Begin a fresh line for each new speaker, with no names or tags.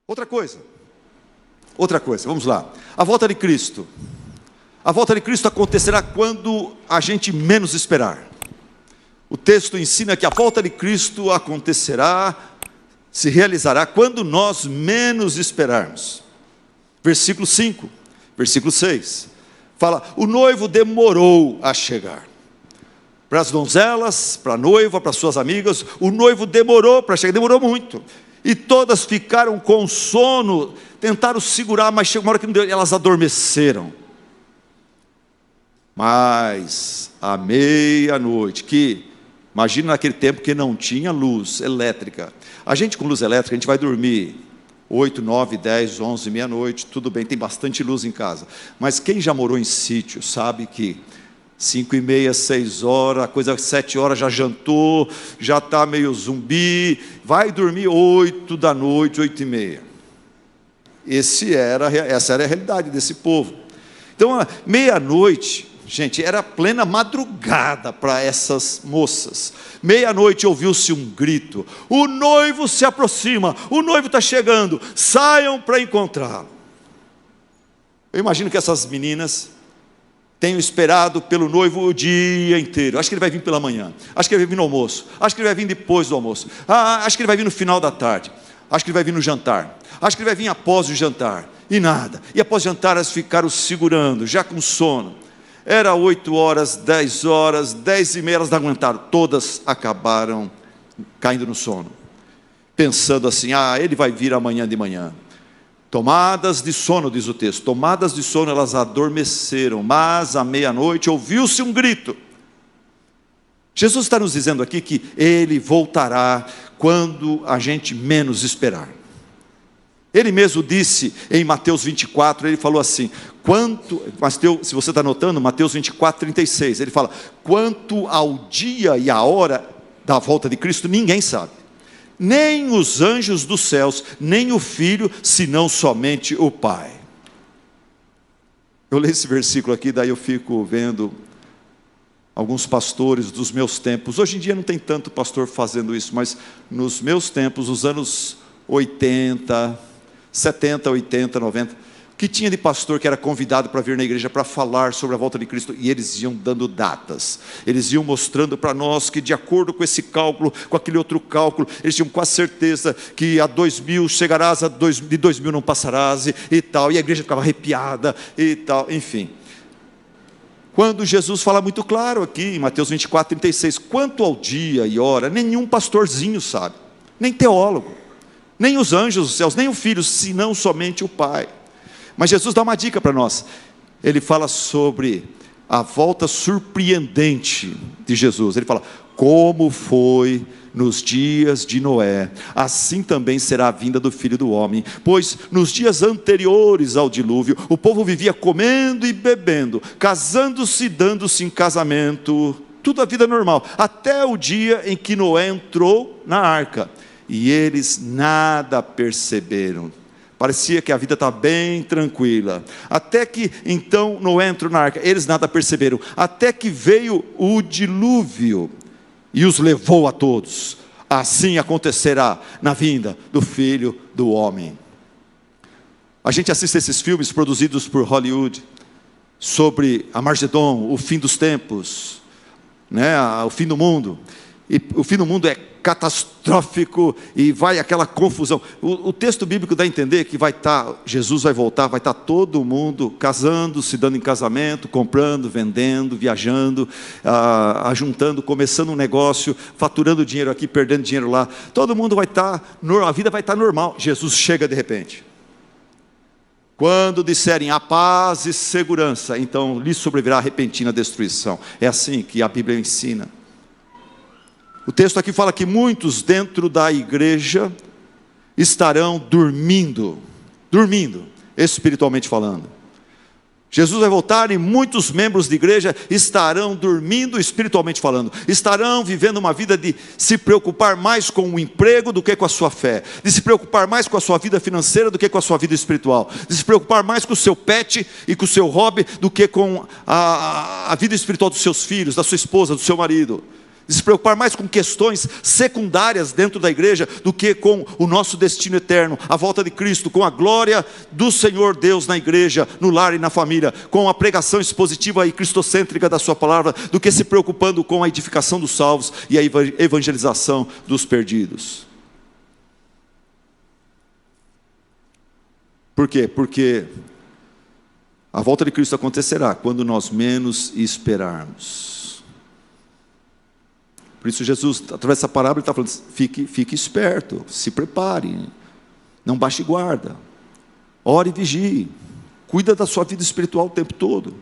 Outra coisa, vamos lá. A volta de Cristo acontecerá quando a gente menos esperar. O texto ensina que a volta de Cristo acontecerá, se realizará quando nós menos esperarmos. Versículo 5, versículo 6, fala: o noivo demorou a chegar. Para as donzelas, para a noiva, para suas amigas, o noivo demorou para chegar, demorou muito. E todas ficaram com sono, tentaram segurar, mas chegou uma hora que não deu, elas adormeceram. Mas à meia-noite, imagina naquele tempo que não tinha luz elétrica. A gente com luz elétrica, a gente vai dormir 8, 9, 10, 11, meia-noite, tudo bem, tem bastante luz em casa. Mas quem já morou em sítio sabe que 5h30, 6 horas, a coisa 7 horas já jantou, já está meio zumbi, vai dormir 8 da noite, 8h30. Essa era a realidade desse povo. Então, meia-noite, gente, era plena madrugada para essas moças. Meia-noite ouviu-se um grito: o noivo se aproxima, o noivo está chegando, saiam para encontrá-lo. Eu imagino que essas meninas tenho esperado pelo noivo o dia inteiro. Acho que ele vai vir pela manhã, acho que ele vai vir no almoço, acho que ele vai vir depois do almoço, acho que ele vai vir no final da tarde, acho que ele vai vir no jantar, acho que ele vai vir após o jantar, e nada. E após o jantar elas ficaram segurando, já com sono. Era 8 horas, 10 horas, 10h30, elas não aguentaram, todas acabaram caindo no sono, pensando assim: ele vai vir amanhã de manhã. Tomadas de sono, diz o texto, tomadas de sono, elas adormeceram, mas à meia-noite ouviu-se um grito. Jesus está nos dizendo aqui que Ele voltará quando a gente menos esperar. Ele mesmo disse em Mateus 24, Ele falou assim, se você está anotando, Mateus 24, 36, Ele fala: quanto ao dia e à hora da volta de Cristo, ninguém sabe. Nem os anjos dos céus, nem o Filho, senão somente o Pai. Eu leio esse versículo aqui, daí eu fico vendo alguns pastores dos meus tempos. Hoje em dia não tem tanto pastor fazendo isso, mas nos meus tempos, nos anos 80, 70, 80, 90, que tinha de pastor que era convidado para vir na igreja para falar sobre a volta de Cristo, e eles iam dando datas, eles iam mostrando para nós que de acordo com esse cálculo, com aquele outro cálculo, eles tinham quase certeza que a 2000 chegarás, de 2000 não passarás, e tal, e a igreja ficava arrepiada, e tal, enfim. Quando Jesus fala muito claro aqui, em Mateus 24, 36, quanto ao dia e hora, nenhum pastorzinho sabe, nem teólogo, nem os anjos dos céus, nem o Filho, senão somente o Pai. Mas Jesus dá uma dica para nós. Ele fala sobre a volta surpreendente de Jesus. Ele fala: como foi nos dias de Noé, assim também será a vinda do Filho do Homem. Pois nos dias anteriores ao dilúvio, o povo vivia comendo e bebendo, casando-se e dando-se em casamento, tudo a vida normal, até o dia em que Noé entrou na arca, e eles nada perceberam. Parecia que a vida está bem tranquila, até que então Noé entrou na arca, eles nada perceberam, até que veio o dilúvio e os levou a todos. Assim acontecerá na vinda do Filho do Homem. A gente assiste esses filmes produzidos por Hollywood, sobre Armagedon, o fim dos tempos, o fim do mundo, e o fim do mundo é catastrófico, e vai aquela confusão. O texto bíblico dá a entender que Jesus vai voltar, vai estar todo mundo casando, se dando em casamento, comprando, vendendo, viajando, ajuntando, começando um negócio, faturando dinheiro aqui, perdendo dinheiro lá. Todo mundo vai estar, a vida vai estar normal. Jesus chega de repente. Quando disserem a paz e segurança, então lhes sobrevirá a repentina destruição. É assim que a Bíblia ensina. O texto aqui fala que muitos dentro da igreja estarão dormindo, espiritualmente falando. Jesus vai voltar e muitos membros da igreja estarão dormindo espiritualmente falando. Estarão vivendo uma vida de se preocupar mais com o emprego do que com a sua fé. De se preocupar mais com a sua vida financeira do que com a sua vida espiritual. De se preocupar mais com o seu pet e com o seu hobby do que com a vida espiritual dos seus filhos, da sua esposa, do seu marido. de se preocupar mais com questões secundárias dentro da igreja, do que com o nosso destino eterno, a volta de Cristo, com a glória do Senhor Deus na igreja, no lar e na família, com a pregação expositiva e cristocêntrica da sua palavra, do que se preocupando com a edificação dos salvos e a evangelização dos perdidos. Por quê? Porque a volta de Cristo acontecerá quando nós menos esperarmos. Por isso Jesus, através dessa parábola, ele está falando, fique esperto, se prepare, não baixe guarda, ore e vigie, cuida da sua vida espiritual o tempo todo.